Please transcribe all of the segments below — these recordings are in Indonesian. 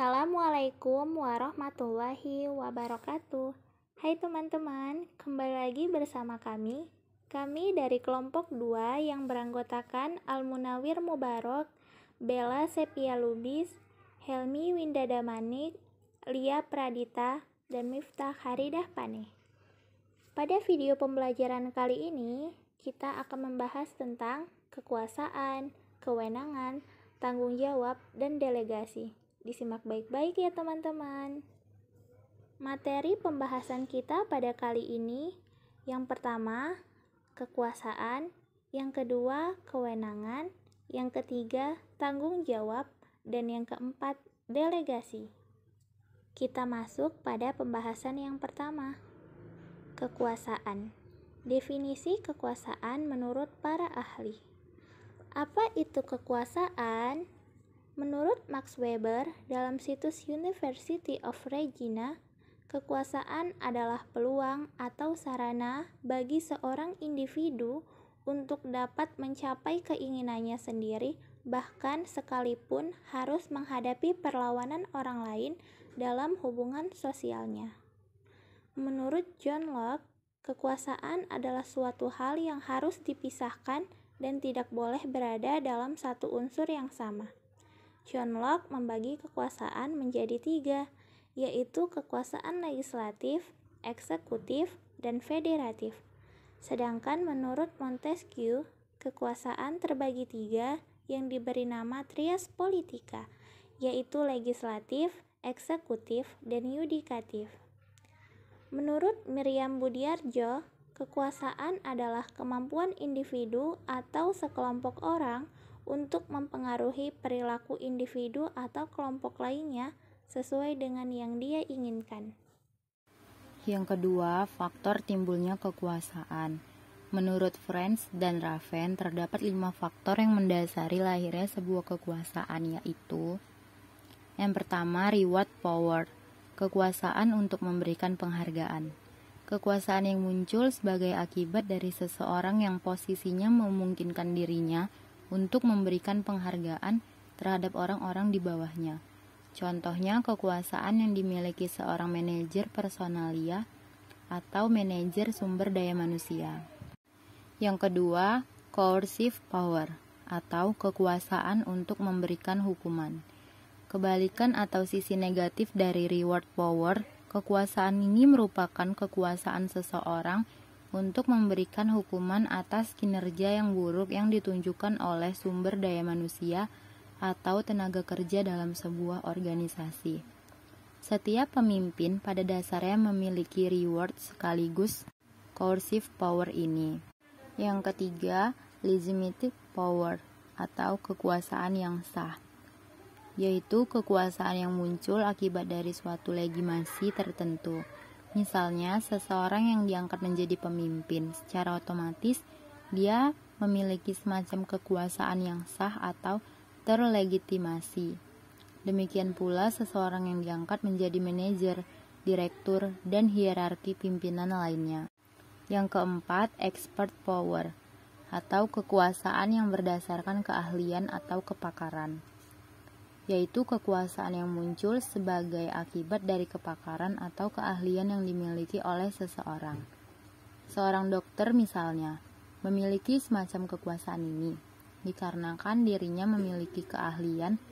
Assalamualaikum warahmatullahi wabarakatuh. Hai teman-teman, kembali lagi bersama kami. Kami dari kelompok 2 yang beranggotakan Al-Munawir Mubarok, Bella Sepia Lubis, Helmi Windada Manik, Lia Pradita, dan Miftah Haridah Paneh. Pada video pembelajaran kali ini, kita akan membahas tentang kekuasaan, kewenangan, tanggung jawab, dan delegasi. Disimak baik-baik ya teman-teman. Materi pembahasan kita pada kali ini, yang pertama, kekuasaan, yang kedua, kewenangan, yang ketiga, tanggung jawab, dan yang keempat, delegasi. Kita masuk pada pembahasan yang pertama, kekuasaan. Definisi kekuasaan menurut para ahli. Apa itu kekuasaan? Menurut Max Weber, dalam situs University of Regina, kekuasaan adalah peluang atau sarana bagi seorang individu untuk dapat mencapai keinginannya sendiri, bahkan sekalipun harus menghadapi perlawanan orang lain dalam hubungan sosialnya. Menurut John Locke, kekuasaan adalah suatu hal yang harus dipisahkan dan tidak boleh berada dalam satu unsur yang sama. John Locke membagi kekuasaan menjadi 3, yaitu kekuasaan legislatif, eksekutif, dan federatif. Sedangkan menurut Montesquieu, kekuasaan terbagi 3 yang diberi nama trias politika, yaitu legislatif, eksekutif, dan yudikatif. Menurut Miriam Budiarjo, kekuasaan adalah kemampuan individu atau sekelompok orang untuk mempengaruhi perilaku individu atau kelompok lainnya sesuai dengan yang dia inginkan. Yang kedua, faktor timbulnya kekuasaan. Menurut French dan Raven, terdapat 5 faktor yang mendasari lahirnya sebuah kekuasaan, yaitu: yang pertama, reward power, kekuasaan untuk memberikan penghargaan. Kekuasaan yang muncul sebagai akibat dari seseorang yang posisinya memungkinkan dirinya untuk memberikan penghargaan terhadap orang-orang di bawahnya. Contohnya, kekuasaan yang dimiliki seorang manajer personalia atau manajer sumber daya manusia. Yang kedua, coercive power atau kekuasaan untuk memberikan hukuman. Kebalikan atau sisi negatif dari reward power, kekuasaan ini merupakan kekuasaan seseorang untuk memberikan hukuman atas kinerja yang buruk yang ditunjukkan oleh sumber daya manusia atau tenaga kerja dalam sebuah organisasi. Setiap pemimpin pada dasarnya memiliki reward sekaligus coercive power ini. Yang ketiga, legitimate power atau kekuasaan yang sah, yaitu kekuasaan yang muncul akibat dari suatu legitimasi tertentu. Misalnya, seseorang yang diangkat menjadi pemimpin, secara otomatis dia memiliki semacam kekuasaan yang sah atau terlegitimasi. Demikian pula seseorang yang diangkat menjadi manajer, direktur, dan hierarki pimpinan lainnya. Yang keempat, expert power atau kekuasaan yang berdasarkan keahlian atau kepakaran, yaitu kekuasaan yang muncul sebagai akibat dari kepakaran atau keahlian yang dimiliki oleh seseorang. Seorang dokter misalnya, memiliki semacam kekuasaan ini, dikarenakan dirinya memiliki keahlian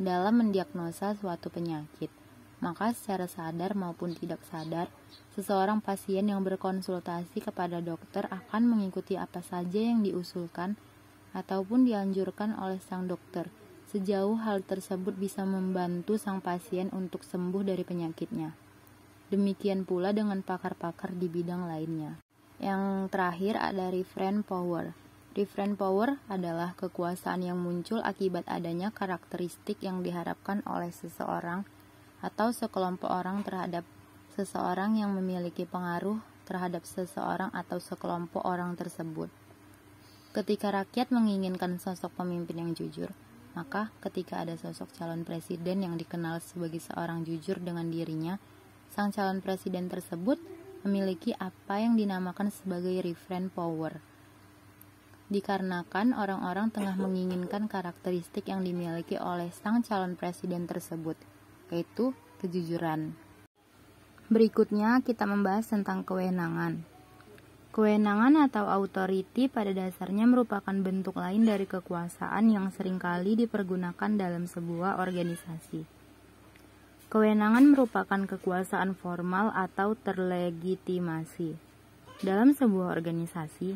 dalam mendiagnosa suatu penyakit. Maka secara sadar maupun tidak sadar, seseorang pasien yang berkonsultasi kepada dokter akan mengikuti apa saja yang diusulkan ataupun dianjurkan oleh sang dokter, sejauh hal tersebut bisa membantu sang pasien untuk sembuh dari penyakitnya. Demikian pula dengan pakar-pakar di bidang lainnya. Yang terakhir ada referent power. Referent power adalah kekuasaan yang muncul akibat adanya karakteristik yang diharapkan oleh seseorang atau sekelompok orang terhadap seseorang yang memiliki pengaruh terhadap seseorang atau sekelompok orang tersebut. Ketika rakyat menginginkan sosok pemimpin yang jujur, maka ketika ada sosok calon presiden yang dikenal sebagai seorang jujur dengan dirinya, sang calon presiden tersebut memiliki apa yang dinamakan sebagai referent power. Dikarenakan orang-orang tengah menginginkan karakteristik yang dimiliki oleh sang calon presiden tersebut, yaitu kejujuran. Berikutnya kita membahas tentang kewenangan. Kewenangan atau authority pada dasarnya merupakan bentuk lain dari kekuasaan yang seringkali dipergunakan dalam sebuah organisasi. Kewenangan merupakan kekuasaan formal atau terlegitimasi. Dalam sebuah organisasi,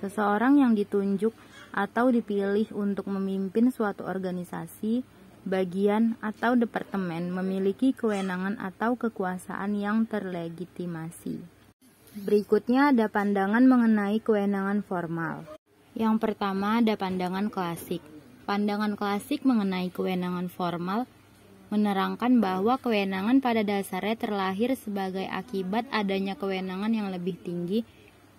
seseorang yang ditunjuk atau dipilih untuk memimpin suatu organisasi, bagian, atau departemen memiliki kewenangan atau kekuasaan yang terlegitimasi. Berikutnya ada pandangan mengenai kewenangan formal. Yang pertama ada pandangan klasik. Pandangan klasik mengenai kewenangan formal menerangkan bahwa kewenangan pada dasarnya terlahir sebagai akibat adanya kewenangan yang lebih tinggi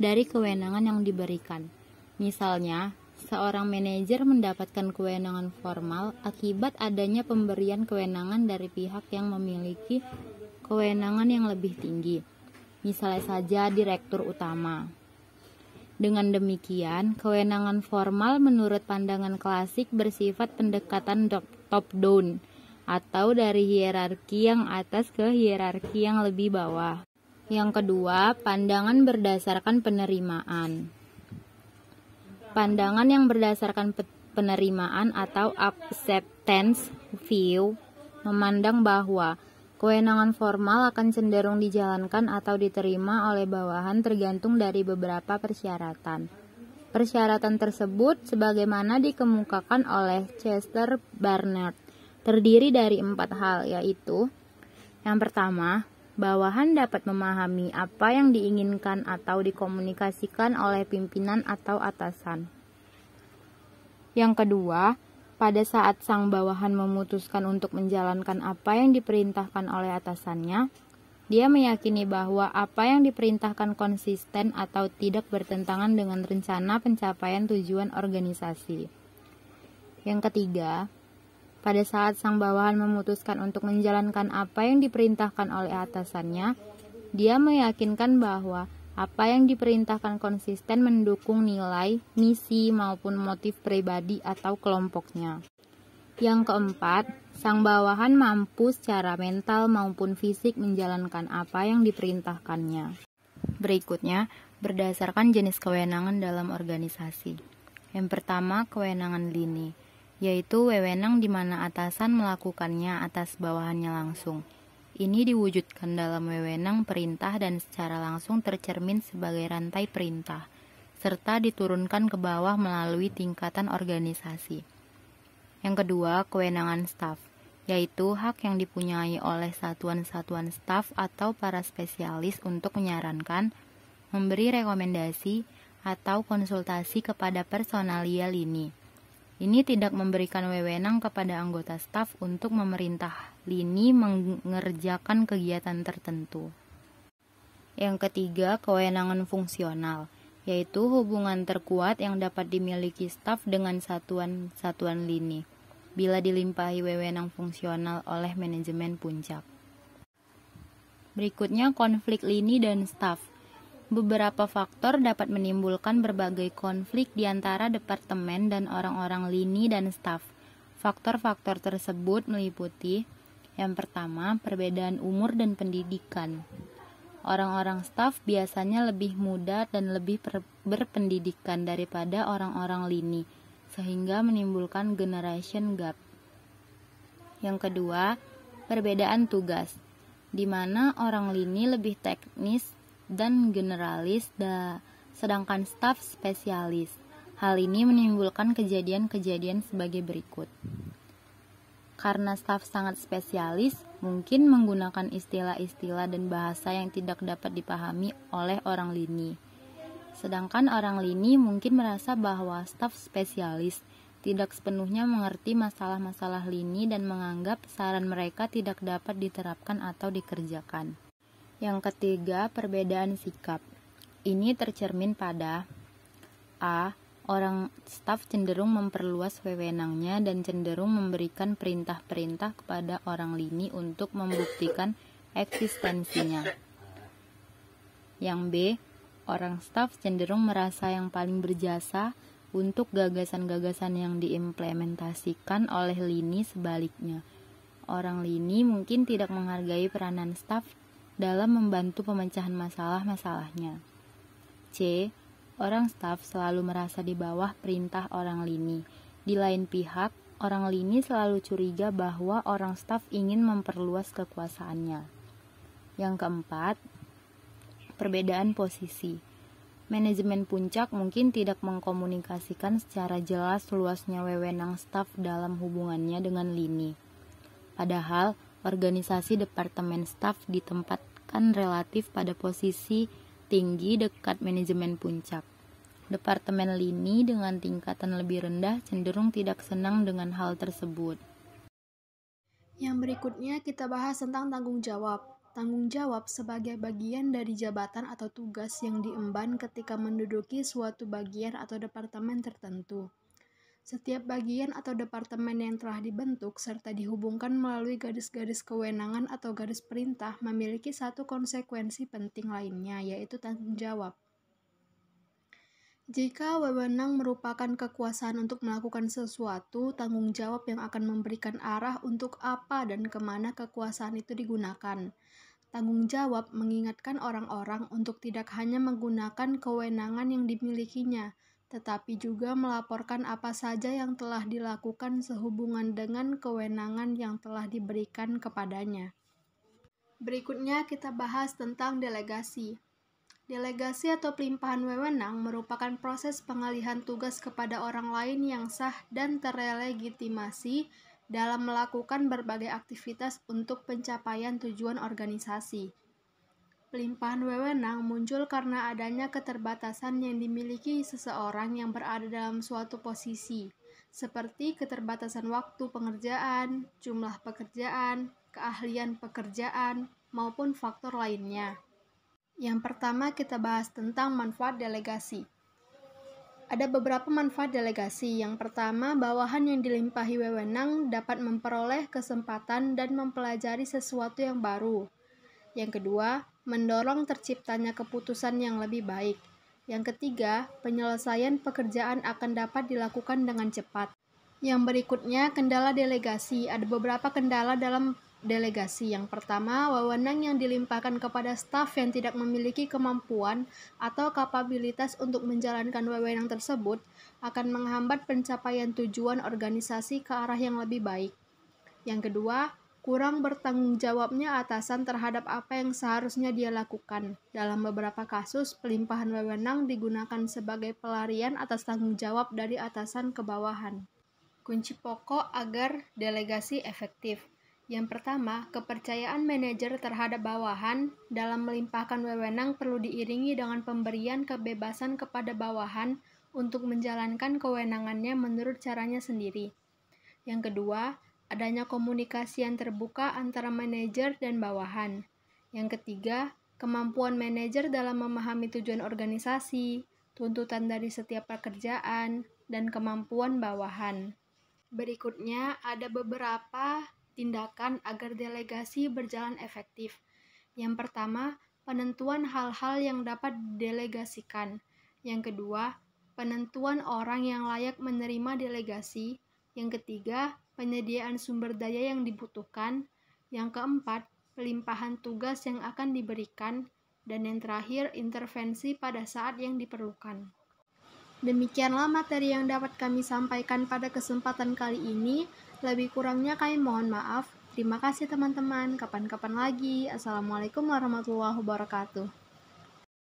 dari kewenangan yang diberikan. Misalnya, seorang manajer mendapatkan kewenangan formal akibat adanya pemberian kewenangan dari pihak yang memiliki kewenangan yang lebih tinggi. Misalnya saja direktur utama. Dengan demikian, kewenangan formal menurut pandangan klasik bersifat pendekatan top-down atau dari hierarki yang atas ke hierarki yang lebih bawah. Yang kedua, pandangan berdasarkan penerimaan. Pandangan yang berdasarkan penerimaan atau acceptance view memandang bahwa kewenangan formal akan cenderung dijalankan atau diterima oleh bawahan tergantung dari beberapa persyaratan. Persyaratan tersebut, sebagaimana dikemukakan oleh Chester Barnard, terdiri dari 4 hal, yaitu: yang pertama, bawahan dapat memahami apa yang diinginkan atau dikomunikasikan oleh pimpinan atau atasan. Yang kedua, pada saat sang bawahan memutuskan untuk menjalankan apa yang diperintahkan oleh atasannya, dia meyakini bahwa apa yang diperintahkan konsisten atau tidak bertentangan dengan rencana pencapaian tujuan organisasi. Yang ketiga, pada saat sang bawahan memutuskan untuk menjalankan apa yang diperintahkan oleh atasannya, dia meyakinkan bahwa apa yang diperintahkan konsisten mendukung nilai, misi, maupun motif pribadi atau kelompoknya. Yang keempat, sang bawahan mampu secara mental maupun fisik menjalankan apa yang diperintahkannya. Berikutnya, berdasarkan jenis kewenangan dalam organisasi. Yang pertama, kewenangan lini, yaitu wewenang di mana atasan melakukannya atas bawahannya langsung. Ini diwujudkan dalam wewenang perintah dan secara langsung tercermin sebagai rantai perintah, serta diturunkan ke bawah melalui tingkatan organisasi. Yang kedua, kewenangan staf, yaitu hak yang dipunyai oleh satuan-satuan staf atau para spesialis untuk menyarankan, memberi rekomendasi, atau konsultasi kepada personalia lini. Ini tidak memberikan wewenang kepada anggota staf untuk memerintah lini mengerjakan kegiatan tertentu. Yang ketiga, kewenangan fungsional, yaitu hubungan terkuat yang dapat dimiliki staf dengan satuan-satuan lini, bila dilimpahi wewenang fungsional oleh manajemen puncak. Berikutnya, konflik lini dan staf. Beberapa faktor dapat menimbulkan berbagai konflik di antara departemen dan orang-orang lini dan staf. Faktor-faktor tersebut meliputi: yang pertama, perbedaan umur dan pendidikan. Orang-orang staf biasanya lebih muda dan lebih berpendidikan daripada orang-orang lini, sehingga menimbulkan generation gap. Yang kedua, perbedaan tugas, di mana orang lini lebih teknis dan generalis, sedangkan staf spesialis. Hal ini menimbulkan kejadian-kejadian sebagai berikut. Karena staf sangat spesialis, mungkin menggunakan istilah-istilah dan bahasa yang tidak dapat dipahami oleh orang lini. Sedangkan orang lini mungkin merasa bahwa staf spesialis tidak sepenuhnya mengerti masalah-masalah lini dan menganggap saran mereka tidak dapat diterapkan atau dikerjakan. Yang ketiga, perbedaan sikap. Ini tercermin pada A. Orang staf cenderung memperluas wewenangnya dan cenderung memberikan perintah-perintah kepada orang lini untuk membuktikan eksistensinya. Yang B. Orang staf cenderung merasa yang paling berjasa untuk gagasan-gagasan yang diimplementasikan oleh lini. Sebaliknya, orang lini mungkin tidak menghargai peranan staf dalam membantu pemecahan masalah-masalahnya. C. Orang staf selalu merasa di bawah perintah orang lini. Di lain pihak, orang lini selalu curiga bahwa orang staf ingin memperluas kekuasaannya. Yang keempat, perbedaan posisi. Manajemen puncak mungkin tidak mengkomunikasikan secara jelas luasnya wewenang staf dalam hubungannya dengan lini. Padahal, organisasi departemen staf ditempatkan relatif pada posisi tinggi dekat manajemen puncak. Departemen lini dengan tingkatan lebih rendah cenderung tidak senang dengan hal tersebut. Yang berikutnya kita bahas tentang tanggung jawab. Tanggung jawab sebagai bagian dari jabatan atau tugas yang diemban ketika menduduki suatu bagian atau departemen tertentu. Setiap bagian atau departemen yang telah dibentuk serta dihubungkan melalui garis-garis kewenangan atau garis perintah memiliki satu konsekuensi penting lainnya, yaitu tanggung jawab. Jika wewenang merupakan kekuasaan untuk melakukan sesuatu, tanggung jawab yang akan memberikan arah untuk apa dan kemana kekuasaan itu digunakan. Tanggung jawab mengingatkan orang-orang untuk tidak hanya menggunakan kewenangan yang dimilikinya, tetapi juga melaporkan apa saja yang telah dilakukan sehubungan dengan kewenangan yang telah diberikan kepadanya. Berikutnya kita bahas tentang delegasi. Delegasi atau pelimpahan wewenang merupakan proses pengalihan tugas kepada orang lain yang sah dan terlegitimasi dalam melakukan berbagai aktivitas untuk pencapaian tujuan organisasi. Pelimpahan wewenang muncul karena adanya keterbatasan yang dimiliki seseorang yang berada dalam suatu posisi, seperti keterbatasan waktu pengerjaan, jumlah pekerjaan, keahlian pekerjaan, maupun faktor lainnya. Yang pertama kita bahas tentang manfaat delegasi. Ada beberapa manfaat delegasi. Yang pertama, bawahan yang dilimpahi wewenang dapat memperoleh kesempatan dan mempelajari sesuatu yang baru. Yang kedua, mendorong terciptanya keputusan yang lebih baik. Yang ketiga, penyelesaian pekerjaan akan dapat dilakukan dengan cepat. Yang berikutnya, kendala delegasi. Ada beberapa kendala dalam delegasi. Yang pertama, wewenang yang dilimpahkan kepada staf yang tidak memiliki kemampuan atau kapabilitas untuk menjalankan wewenang tersebut akan menghambat pencapaian tujuan organisasi ke arah yang lebih baik. Yang kedua, kurang bertanggung jawabnya atasan terhadap apa yang seharusnya dia lakukan. Dalam beberapa kasus, pelimpahan wewenang digunakan sebagai pelarian atas tanggung jawab dari atasan ke bawahan. Kunci pokok agar delegasi efektif. Yang pertama, kepercayaan manajer terhadap bawahan dalam melimpahkan wewenang perlu diiringi dengan pemberian kebebasan kepada bawahan untuk menjalankan kewenangannya menurut caranya sendiri. Yang kedua, adanya komunikasi yang terbuka antara manajer dan bawahan. Yang ketiga, kemampuan manajer dalam memahami tujuan organisasi, tuntutan dari setiap pekerjaan, dan kemampuan bawahan. Berikutnya, ada beberapa tindakan agar delegasi berjalan efektif. Yang pertama, penentuan hal-hal yang dapat didelegasikan. Yang kedua, penentuan orang yang layak menerima delegasi. Yang ketiga, penyediaan sumber daya yang dibutuhkan. Yang keempat, pelimpahan tugas yang akan diberikan. Dan yang terakhir, intervensi pada saat yang diperlukan. Demikianlah materi yang dapat kami sampaikan pada kesempatan kali ini. Lebih kurangnya kami mohon maaf. Terima kasih teman-teman. Kapan-kapan lagi. Assalamualaikum warahmatullahi wabarakatuh.